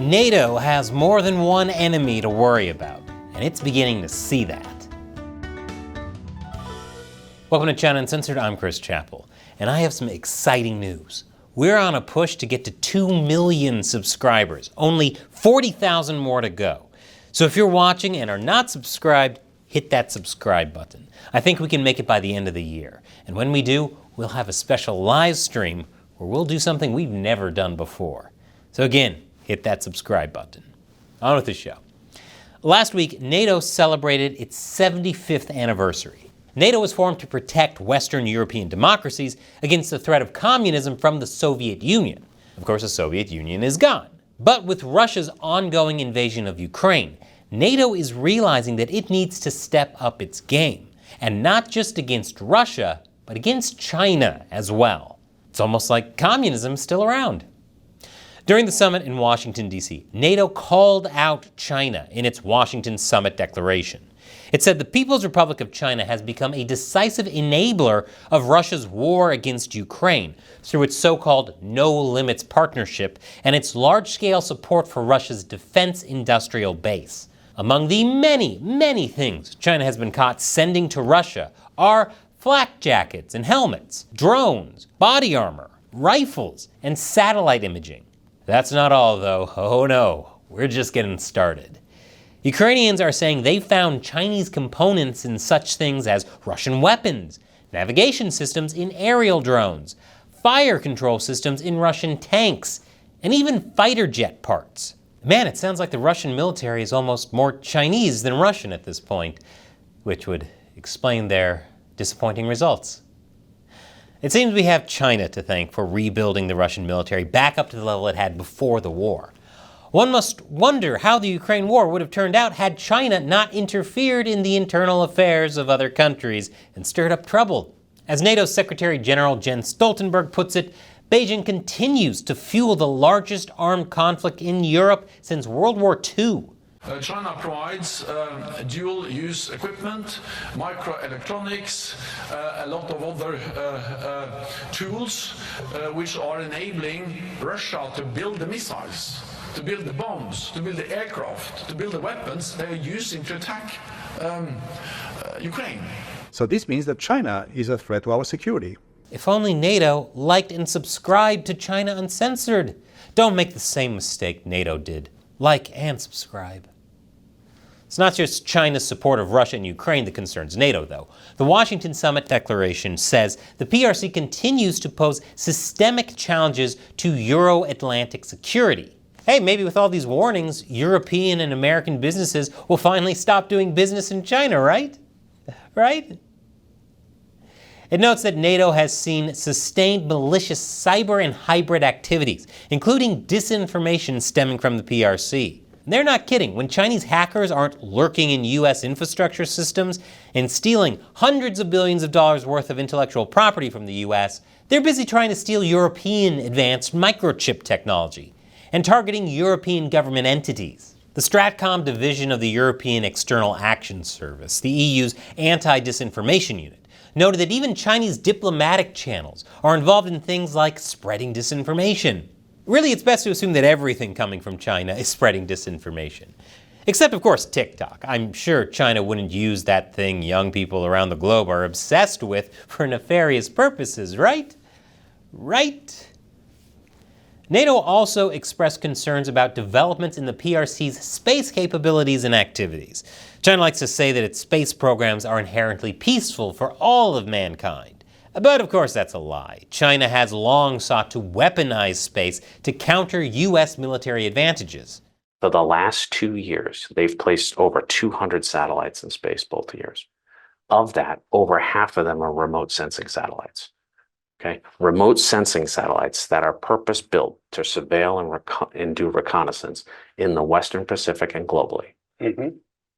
NATO has more than one enemy to worry about, and it's beginning to see that. Welcome to China Uncensored, I'm Chris Chappell, and I have some exciting news. We're on a push to get to 2 million subscribers, only 40,000 more to go. So if you're watching and are not subscribed, hit that subscribe button. I think we can make it by the end of the year, and when we do, we'll have a special live stream where we'll do something we've never done before. So again, hit that subscribe button. On with the show. Last week, NATO celebrated its 75th anniversary. NATO was formed to protect Western European democracies against the threat of communism from the Soviet Union. Of course, the Soviet Union is gone. But with Russia's ongoing invasion of Ukraine, NATO is realizing that it needs to step up its game, and not just against Russia, but against China as well. It's almost like communism is still around. During the summit in Washington, D.C., NATO called out China in its Washington Summit Declaration. It said the People's Republic of China has become a decisive enabler of Russia's war against Ukraine through its so-called No Limits Partnership and its large-scale support for Russia's defense industrial base. Among the many, many things China has been caught sending to Russia are flak jackets and helmets, drones, body armor, rifles, and satellite imaging. That's not all, though. Oh no, we're just getting started. Ukrainians are saying they found Chinese components in such things as Russian weapons, navigation systems in aerial drones, fire control systems in Russian tanks, and even fighter jet parts. Man, it sounds like the Russian military is almost more Chinese than Russian at this point, which would explain their disappointing results. It seems we have China to thank for rebuilding the Russian military back up to the level it had before the war. One must wonder how the Ukraine war would have turned out had China not interfered in the internal affairs of other countries and stirred up trouble. As NATO's Secretary General Jens Stoltenberg puts it, Beijing continues to fuel the largest armed conflict in Europe since World War II. China provides dual-use equipment, microelectronics, a lot of other tools which are enabling Russia to build the missiles, to build the bombs, to build the aircraft, to build the weapons they are using to attack Ukraine. So this means that China is a threat to our security. If only NATO liked and subscribed to China Uncensored. Don't make the same mistake NATO did. Like and subscribe. It's not just China's support of Russia and Ukraine that concerns NATO, though. The Washington Summit Declaration says the PRC continues to pose systemic challenges to Euro-Atlantic security. Hey, maybe with all these warnings, European and American businesses will finally stop doing business in China, right? Right? It notes that NATO has seen sustained malicious cyber and hybrid activities, including disinformation stemming from the PRC. They're not kidding. When Chinese hackers aren't lurking in U.S. infrastructure systems and stealing hundreds of billions of dollars worth of intellectual property from the U.S., they're busy trying to steal European advanced microchip technology and targeting European government entities. The Stratcom division of the European External Action Service, the EU's anti-disinformation unit, noted that even Chinese diplomatic channels are involved in things like spreading disinformation. Really, it's best to assume that everything coming from China is spreading disinformation. Except, of course, TikTok. I'm sure China wouldn't use that thing young people around the globe are obsessed with for nefarious purposes, right? Right? NATO also expressed concerns about developments in the PRC's space capabilities and activities. China likes to say that its space programs are inherently peaceful for all of mankind. But of course that's a lie. China has long sought to weaponize space to counter U.S. military advantages. For the last 2 years, they've placed over 200 satellites in space both years. Of that, over half of them are remote sensing satellites. Okay? Remote sensing satellites that are purpose-built to surveil and do reconnaissance in the Western Pacific and globally. Mm-hmm.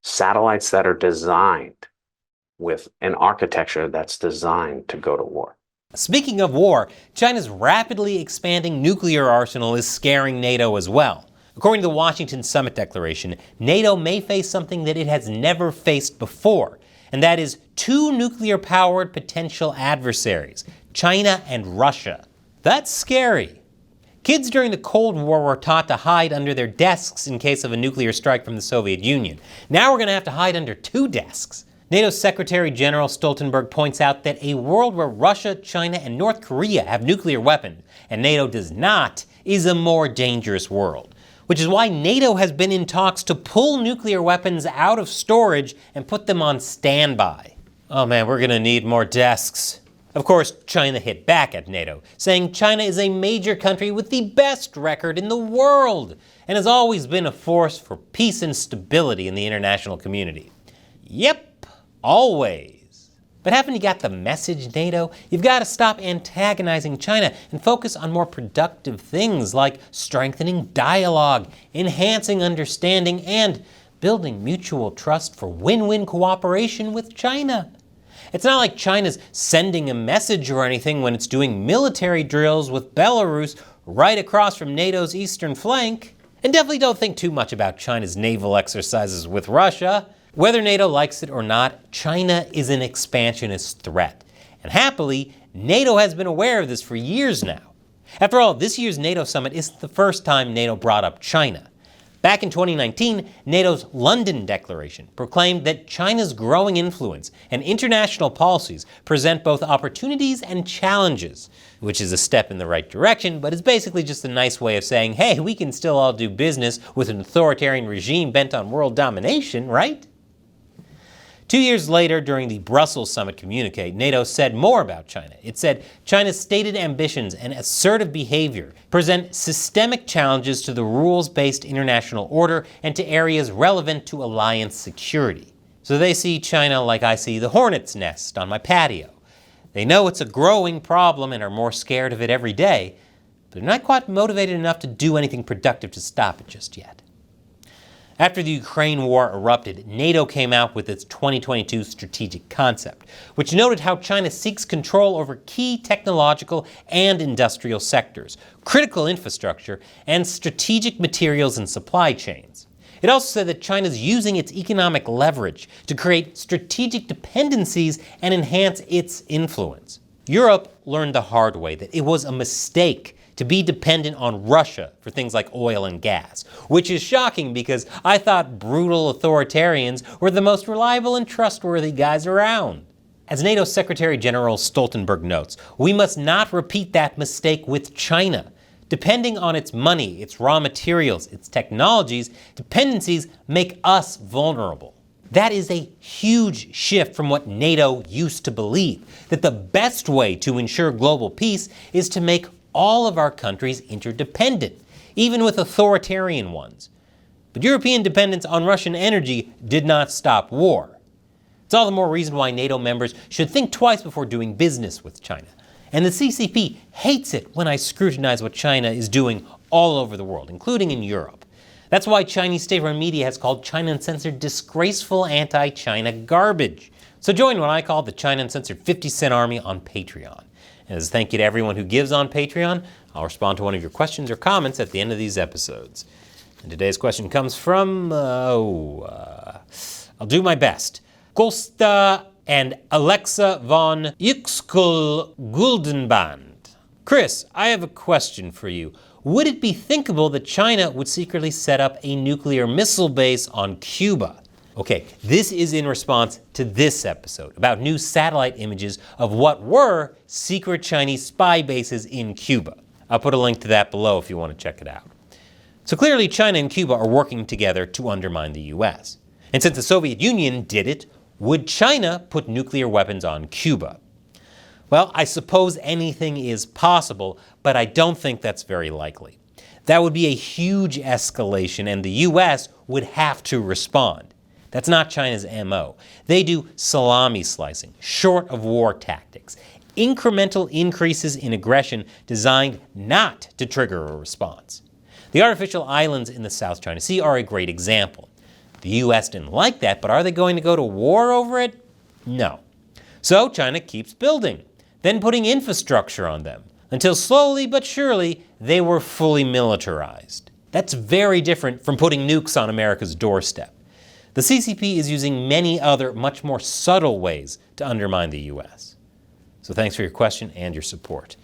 Satellites that are designed with an architecture that's designed to go to war. Speaking of war, China's rapidly expanding nuclear arsenal is scaring NATO as well. According to the Washington Summit Declaration, NATO may face something that it has never faced before, and that is 2 nuclear-powered potential adversaries, China and Russia. That's scary. Kids during the Cold War were taught to hide under their desks in case of a nuclear strike from the Soviet Union. Now we're going to have to hide under 2 desks. NATO's Secretary General Stoltenberg points out that a world where Russia, China, and North Korea have nuclear weapons, and NATO does not, is a more dangerous world. Which is why NATO has been in talks to pull nuclear weapons out of storage and put them on standby. Oh man, we're gonna need more desks. Of course, China hit back at NATO, saying China is a major country with the best record in the world, and has always been a force for peace and stability in the international community. Yep, always. But haven't you got the message, NATO? You've got to stop antagonizing China and focus on more productive things like strengthening dialogue, enhancing understanding, and building mutual trust for win-win cooperation with China. It's not like China's sending a message or anything when it's doing military drills with Belarus right across from NATO's eastern flank. And definitely don't think too much about China's naval exercises with Russia. Whether NATO likes it or not, China is an expansionist threat. And happily, NATO has been aware of this for years now. After all, this year's NATO summit isn't the first time NATO brought up China. Back in 2019, NATO's London Declaration proclaimed that China's growing influence and international policies present both opportunities and challenges, which is a step in the right direction, but is basically just a nice way of saying, hey, we can still all do business with an authoritarian regime bent on world domination, right? 2 years later, during the Brussels summit communique, NATO said more about China. It said, China's stated ambitions and assertive behavior present systemic challenges to the rules-based international order and to areas relevant to alliance security. So they see China like I see the hornet's nest on my patio. They know it's a growing problem and are more scared of it every day, but they're not quite motivated enough to do anything productive to stop it just yet. After the Ukraine war erupted, NATO came out with its 2022 strategic concept, which noted how China seeks control over key technological and industrial sectors, critical infrastructure, and strategic materials and supply chains. It also said that China is using its economic leverage to create strategic dependencies and enhance its influence. Europe learned the hard way that it was a mistake to be dependent on Russia for things like oil and gas, which is shocking because I thought brutal authoritarians were the most reliable and trustworthy guys around. As NATO Secretary General Stoltenberg notes, we must not repeat that mistake with China. Depending on its money, its raw materials, its technologies, dependencies make us vulnerable. That is a huge shift from what NATO used to believe, that the best way to ensure global peace is to make all of our countries interdependent, even with authoritarian ones. But European dependence on Russian energy did not stop war. It's all the more reason why NATO members should think twice before doing business with China. And the CCP hates it when I scrutinize what China is doing all over the world, including in Europe. That's why Chinese state-run media has called China Uncensored disgraceful anti-China garbage. So join what I call the China Uncensored 50-cent army on Patreon. And as a thank you to everyone who gives on Patreon, I'll respond to one of your questions or comments at the end of these episodes. And today's question comes from, I'll do my best. Costa and Alexa von Yuxkul Guldenband. Chris, I have a question for you. Would it be thinkable that China would secretly set up a nuclear missile base on Cuba? Okay, this is in response to this episode about new satellite images of what were secret Chinese spy bases in Cuba. I'll put a link to that below if you want to check it out. So clearly China and Cuba are working together to undermine the US. And since the Soviet Union did it, would China put nuclear weapons on Cuba? Well, I suppose anything is possible, but I don't think that's very likely. That would be a huge escalation and the US would have to respond. That's not China's MO. They do salami slicing, short of war tactics, incremental increases in aggression designed not to trigger a response. The artificial islands in the South China Sea are a great example. The US didn't like that, but are they going to go to war over it? No. So China keeps building, then putting infrastructure on them, until slowly but surely they were fully militarized. That's very different from putting nukes on America's doorstep. The CCP is using many other, much more subtle ways to undermine the US. So thanks for your question and your support.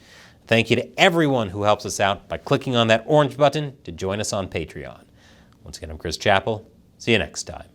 Thank you to everyone who helps us out by clicking on that orange button to join us on Patreon. Once again, I'm Chris Chappell. See you next time.